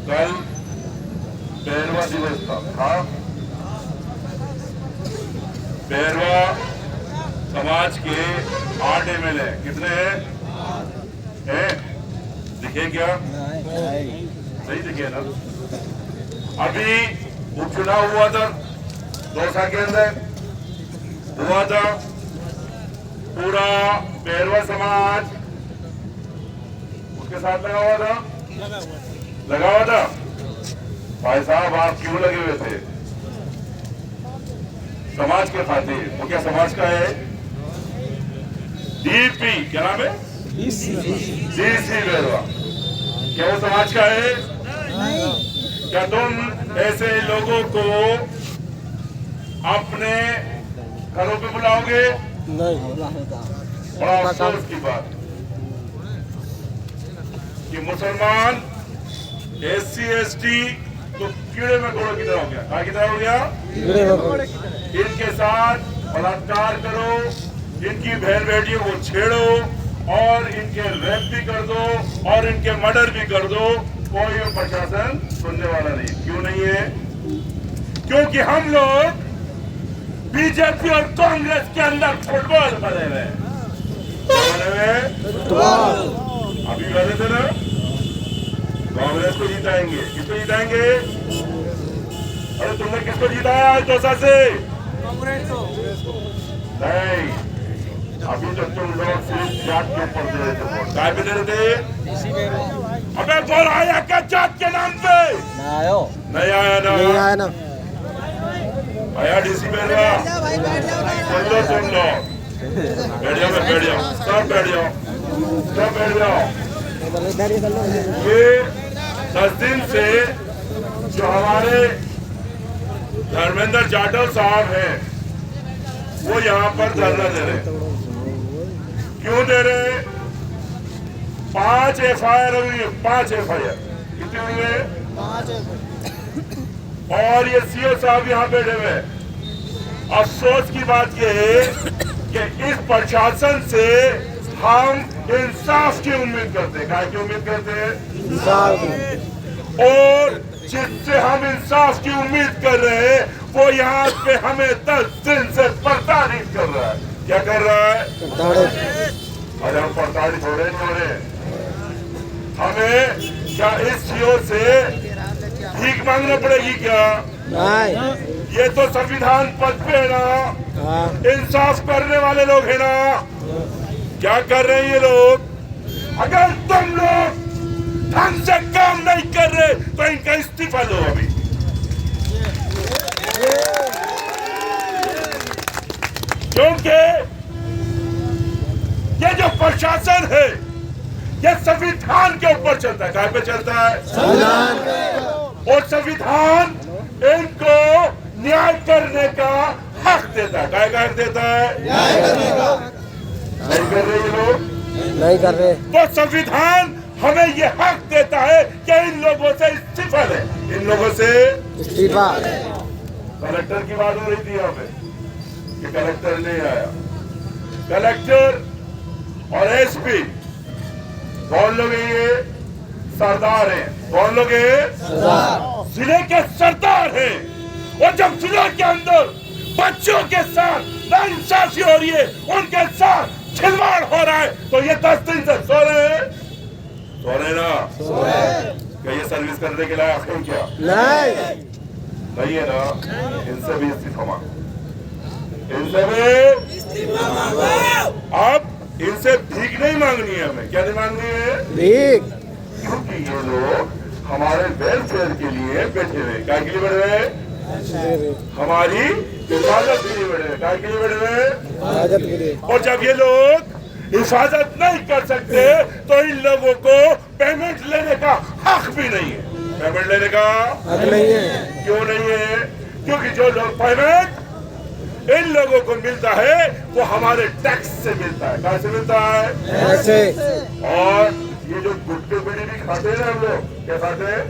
कल 13वां दिवस था। 13वां समाज के 8 MLA कितने हैं? दिखे क्या? सही दिखे ना? अभी उपचुनाव हुआ था 2 साल के अंदर हुआ था। पूरा 13वां समाज उसके साथ लगा हुआ था। लगा हुआ था। भाई साहब आप क्यों लगे हुए थे? समाज के खातिर। वो क्या समाज का है? डीपी क्या नाम है? डीसी बेरवा। क्या वो समाज का है? क्या तुम ऐसे लोगों को अपने घरों पे बुलाओगे? बड़ा अफसोस की बात कि मुसलमान SC ST तो कीड़े मकोड़ों की तरह हो गया। क्या की तरह हो गया? इनके साथ बलात्कार करो, इनकी बहन बेटियों को छेड़ो और इनके रेप भी कर दो और इनके मर्डर भी कर दो। कोई प्रशासन सुनने वाला नहीं। क्यों नहीं है? क्योंकि हम लोग बीजेपी और कांग्रेस के अंदर फुटबॉल बने हुए। अभी कह रहे थे ना कांग्रेस को जिताएंगे। किसको जिताएंगे? अरे तुमने किसको जिताया आज 2 साल से? नहीं, अभी तो तुम लोग सिर्फ जात के ऊपर दे रहे थे। काय पे दे रहे थे? अबे बोल आया क्या जात के नाम पे? नहीं आया ना। आया डीसी बेरवा। सुन लो बैठ जाओ सब बैठ जाओ। ये 10 दिन से जो हमारे धर्मेंद्र जाटव साहब हैं वो यहाँ पर धरना दे रहे। क्यों दे रहे? 5 FIR हुई है। 5 FIR कितनी हुई है? 5 और ये CO साहब यहाँ बैठे हुए। अफसोस की बात यह है कि इस प्रशासन से हम इंसाफ की उम्मीद करते हैं। क्या की उम्मीद करते हैं? और जिससे हम इंसाफ की उम्मीद कर रहे हैं वो यहाँ पे हमें 10 दिन से प्रताड़ित कर रहा है। क्या कर रहा है? अरे हम प्रताड़ित हो रहे नहीं हो रहे? हमें क्या इस CO से भीख मांगना पड़ेगी क्या? नहीं। ये तो संविधान पद पे है ना। इंसाफ करने वाले लोग है ना। क्या कर रहे हैं ये लोग? अगर तुम लोग ढंग से काम नहीं कर रहे तो इनका इस्तीफा दो अभी। क्योंकि ये जो प्रशासन है ये संविधान के ऊपर चलता है। कहाँ पे चलता है? संविधान पे। और संविधान इनको न्याय करने का हक देता है। क्या हक देता है? न्याय करने का। नहीं कर रहे ये लोग? नहीं कर रहे। तो संविधान हमें ये हक देता है कि इन लोगों से इस्तीफा ले। इन लोगों से इस्तीफा। कलेक्टर की बात हो रही थी यहाँ पे कि कलेक्टर नहीं आया। कलेक्टर और SP कौन लोग हैं? ये सरदार हैं। कौन लोग हैं? जिले के सरदार हैं। और जब जिले के अंदर बच्चों के साथ नाइंसाफी हो रही है, उनके साथ खिलवाड़ हो रहा है, तो ये 10 दिन से सो रहे हैं ना? क्या ये सर्विस करने के लायक है क्या? नहीं है ना। इनसे भी इस्तीफा मांगो। अब इनसे भीख नहीं मांगनी है हमें। क्या नहीं मांगनी है? भीख। क्योंकि ये लोग हमारे वेलफेयर के लिए बैठे हुए। क्या के लिए बैठे हुए? हमारी हिफाजत के लिए बैठे हुए। क्या के लिए बैठे हुए? और जब ये लोग हिफाजत नहीं कर सकते तो इन लोगों को पेमेंट लेने का हक भी नहीं है। पेमेंट लेने का हक नहीं है। क्यों नहीं है? क्योंकि जो लोग पेमेंट इन लोगों को मिलता है वो हमारे टैक्स से मिलता है। कहाँ से मिलता है? ऐसे। और ये जो गुटके बीड़ी भी खाते हैं ना हम लोग, क्या खाते हैं?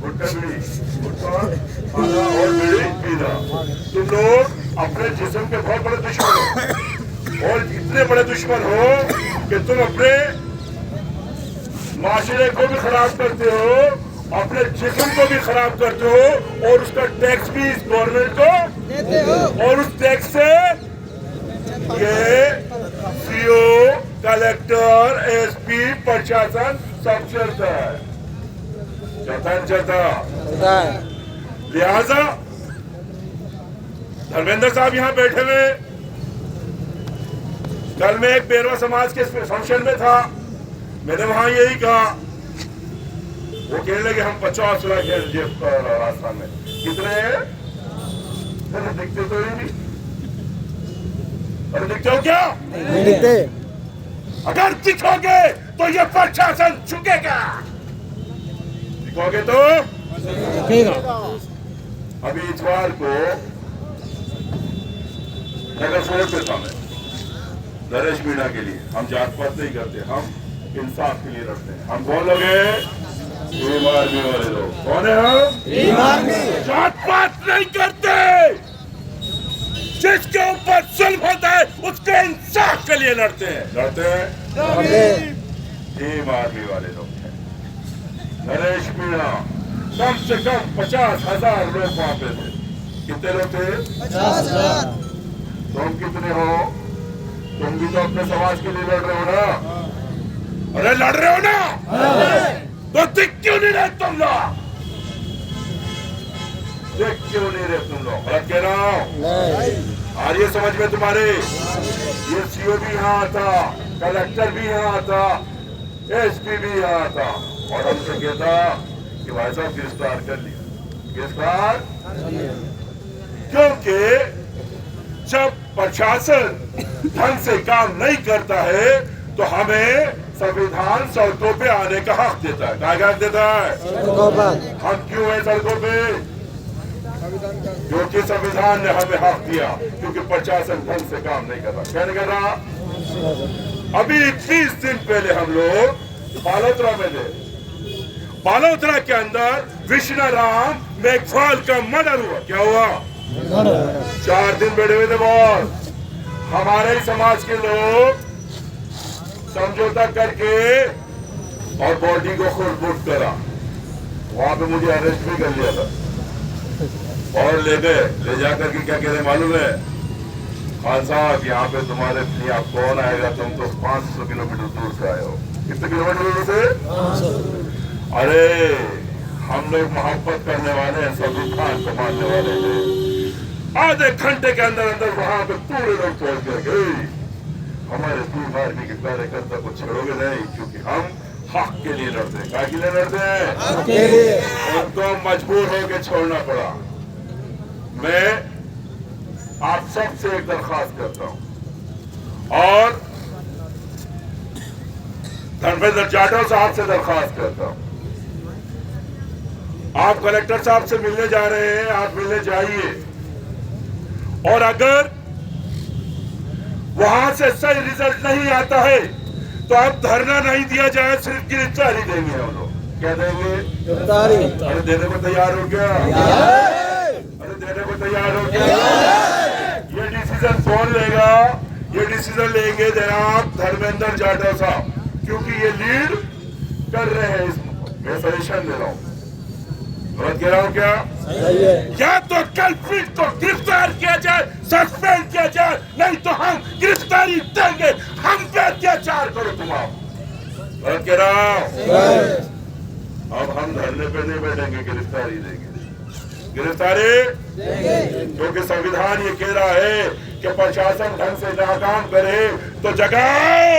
गुटका बीड़ी, गुटका खाना और बीड़ी पीना। तुम लोग अपने जिस्म के बहुत बड़े दुश्मन हो और इतने बड़े दुश्मन हो कि तुम अपने माशरे को भी खराब करते हो अपने जिस्म को भी खराब करते हो और उसका टैक्स भी इस गवर्नमेंट को देते हो, और उस टैक्स से ये सीओ, कलेक्टर, एसपी, प्रशासन सब चलता है, चलता है। लिहाजा धर्मेंद्र साहब यहाँ बैठे हुए, कल मैं एक बेरवा समाज के फंक्शन में था, मैंने वहां यही कहा, वो कहने लगे हम 50 लाख राजस्थान में, कितने दिखते तो ही नहीं, अरे दिखते हो क्या? नहीं दिखते। अगर दिखोगे तो ये प्रशासन झुकेगा, दिखोगे तो झुकेगा। अभी इतवार को नगर फोर्ट पे था मैं, नरेश मीणा के लिए, हम जात पात नहीं करते, हम इंसाफ के लिए लड़ते हैं। हम कौन लोग हैं? भीम आर्मी वाले लोग। कौन है हम? भीम आर्मी। जात पात नहीं करते, जिसके ऊपर जुल्म होता है उसके इंसाफ के लिए लड़ते हैं, भीम आर्मी वाले लोग हैं। नरेश मीणा, कम से कम 50,000 लोग वहां पे थे। कितने लोग थे? 50,000। तुम कितने हो? तुम भी तो अपने समाज के लिए लड़ रहे हो ना? अरे लड़ रहे हो ना? तो दिख क्यों नहीं रहे तुम लोग? दिख क्यों नहीं रहे तुम लोग? गलत कह रहा हूं? और ये समझ में तुम्हारे, ये सीओ भी यहाँ आता, कलेक्टर भी यहाँ आता, एसपी भी यहाँ आता, और हमसे कहता कि भाई साहब गिरफ्तार कर लिया, गिरफ्तार, क्योंकि जब प्रशासन ढंग से काम नहीं करता है तो हमें संविधान सड़कों पे आने का हक देता है। क्या हक देता है? हम क्यों है सड़कों पे? क्योंकि संविधान ने हमें हक दिया, क्योंकि प्रशासन ढंग से काम नहीं कर रहा। क्या नहीं कर रहा? अभी 20 दिन पहले हम लोग बालोतरा में थे, बालोतरा के अंदर विष्णुराम मेघवाल का मर्डर हुआ। क्या हुआ? 4 दिन बैठे हुए थे बॉस, हमारे ही समाज के लोग समझौता करके और बॉडी को खुद बुक करा, वहां पे मुझे अरेस्ट भी कर लिया था, और ले गए, ले जाकर के क्या कह रहे मालूम है? खान साहब यहाँ पे तुम्हारे यहाँ कौन आएगा, तुम तो 500 किलोमीटर दूर से आए हो। कितने किलोमीटर दूर से? अरे हम लोग मोहब्बत करने वाले हैं, सभी खान को मानने वाले हैं। आधे घंटे के अंदर अंदर वहां पे पूरे लोग पहुंच गए। हमारे भीम आर्मी के कार्यकर्ता को छोड़ोगे नहीं, क्योंकि हम हक के लिए लड़ते हैं। क्या के लिए लड़ते हैं? उनको मजबूर होकर छोड़ना पड़ा। मैं आप सबसे एक दरखास्त करता हूं, और धर्मेंद्र जाटव साहब से दरखास्त करता हूं, आप कलेक्टर साहब से मिलने जा रहे हैं, आप मिलने जाइए, और अगर वहां से सही रिजल्ट नहीं आता है तो अब धरना नहीं दिया जाए, सिर्फ गिरफ्तारी देंगे हम लोग। क्या देंगे? गिरफ्तारी। अरे देने को तैयार हो क्या? अरे देने को तैयार हो क्या? ये डिसीजन कौन लेगा? ये डिसीजन लेंगे जनाब धर्मेंद्र जाटव साहब, क्योंकि ये लीड कर रहे हैं इसमें। मैं सजेशन दे रहा हूँ, गलत कह रहा हूँ क्या? या तो कल्प्रिट को गिरफ्तार किया जाए, सस्पेंड किया जाए, नहीं तो हम गिरफ्तारी देंगे, हम पे अत्याचार करो तुम। गलत कह रहा हूँ? अब हम धरने पे नहीं बैठेंगे, गिरफ्तारी देंगे, गिरफ्तारी, क्योंकि संविधान ये कह रहा है कि प्रशासन ढंग से ना काम करे तो जगाओ,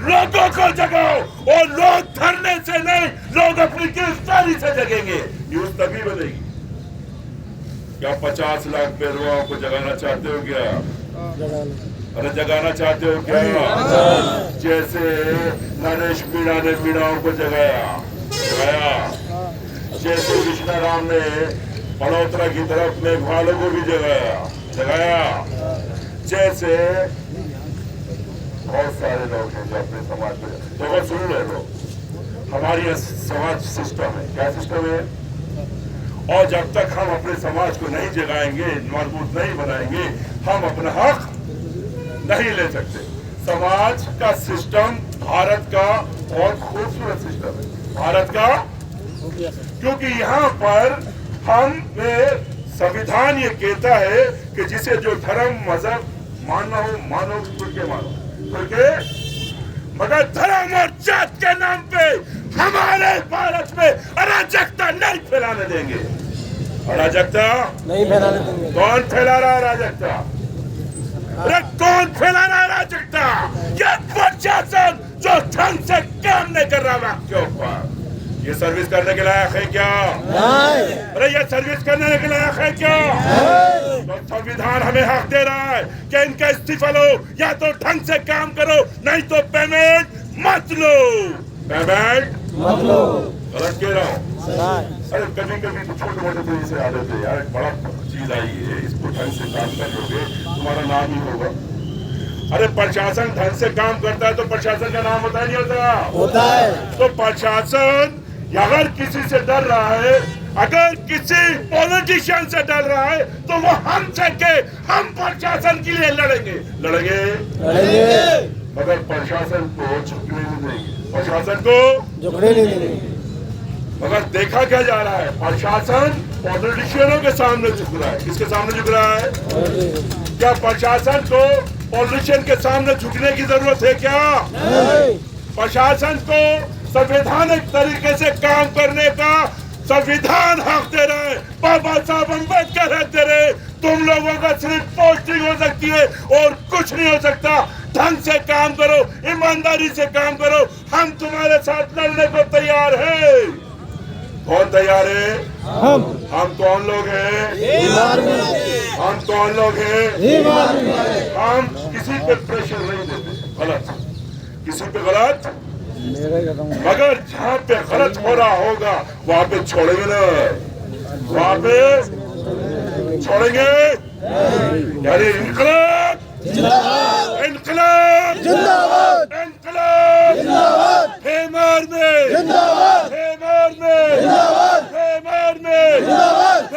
लोगों को जगाओ, और लोग धरने से नहीं, लोग अपनी गिरफ्तारी से जगेंगे। न्यूज तभी बनेगी। क्या 50 लाख बेरुआओं को जगाना चाहते हो क्या? अरे जगाना चाहते हो क्या? जैसे नरेश मीणा ने मीणाओं को जगाया, जैसे विष्णुराम ने बालोतरा की तरफ मेघवालों को भी जगाया, जैसे बहुत सारे लोग हैं जो अपने समाज में। तो सुन रहे लोग, हमारी समाज सिस्टम है, क्या सिस्टम है? और जब तक हम अपने समाज को नहीं जगाएंगे, मजबूत नहीं बनाएंगे, हम अपना हक नहीं ले सकते। समाज का सिस्टम भारत का बहुत खूबसूरत सिस्टम है, भारत का क्योंकि यहाँ पर हमें संविधान ये कहता है कि जिसे जो धर्म मजहब मानना हो मानो, खुल के मानो, खुल के, मगर धर्म और जात के नाम पे हमारे भारत में अराजकता नहीं फैलाने देंगे। अराजकता नहीं फैलाने देंगे। कौन फैला रहा है अराजकता? अरे कौन फैला रहा है अराजकता? ये प्रशासन जो ढंग से काम नहीं कर रहा वक्त के ऊपर। ये सर्विस करने के लायक है क्या? नहीं। अरे ये सर्विस करने के लायक है क्या? तो संविधान हमें हक दे रहा है कि इनका इस्तीफा लो, या तो ढंग से काम करो, नहीं तो पेमेंट मत लो। पेमेंट मत लो। गलत कह रहा हूँ? नहीं। अरे कभी कभी तो छोटे मोटे तो इसे आदत है यार, एक बड़ा चीज आई है, इसको ढंग से काम कर लोगे तुम्हारा नाम ही होगा। अरे प्रशासन ढंग से काम करता है तो प्रशासन का नाम होता है नहीं होता? होता है। तो प्रशासन अगर किसी से डर रहा है, अगर किसी पॉलिटिशियन से डर रहा है, तो वो हम के हम प्रशासन के लिए लड़ेंगे। मगर प्रशासन को झुकने नहीं देंगे, प्रशासन को झुकने नहीं देंगे। मगर देखा क्या जा रहा है, प्रशासन पॉलिटिशियनों के सामने झुक रहा है। किसके सामने झुक रहा है? क्या प्रशासन को पॉलिटिशियन के सामने झुकने की जरूरत है क्या? प्रशासन को संवैधानिक तरीके से काम करने का संविधान हक दे रहा है, बाबा साहब अम्बेडकर हक दे रहे। तुम लोगों का सिर्फ पोस्टिंग हो सकती है और कुछ नहीं हो सकता। ढंग से काम करो, ईमानदारी से काम करो, हम तुम्हारे साथ लड़ने को तैयार है। कौन तैयार है? हम कौन लोग हैं? हम कौन लोग हैं? हम किसी पे प्रेशर नहीं देते, गलत किसी पे गलत, मगर जहाँ पे गलत हो रहा होगा वहाँ पे छोड़ेंगे ना, वहाँ पे छोड़ेंगे। यानी इनकलाब जिंदाबाद, इनकलाब जिंदाबाद, इनकलाब जिंदाबाद, हेमार में जिंदाबाद, हेमार में जिंदाबाद।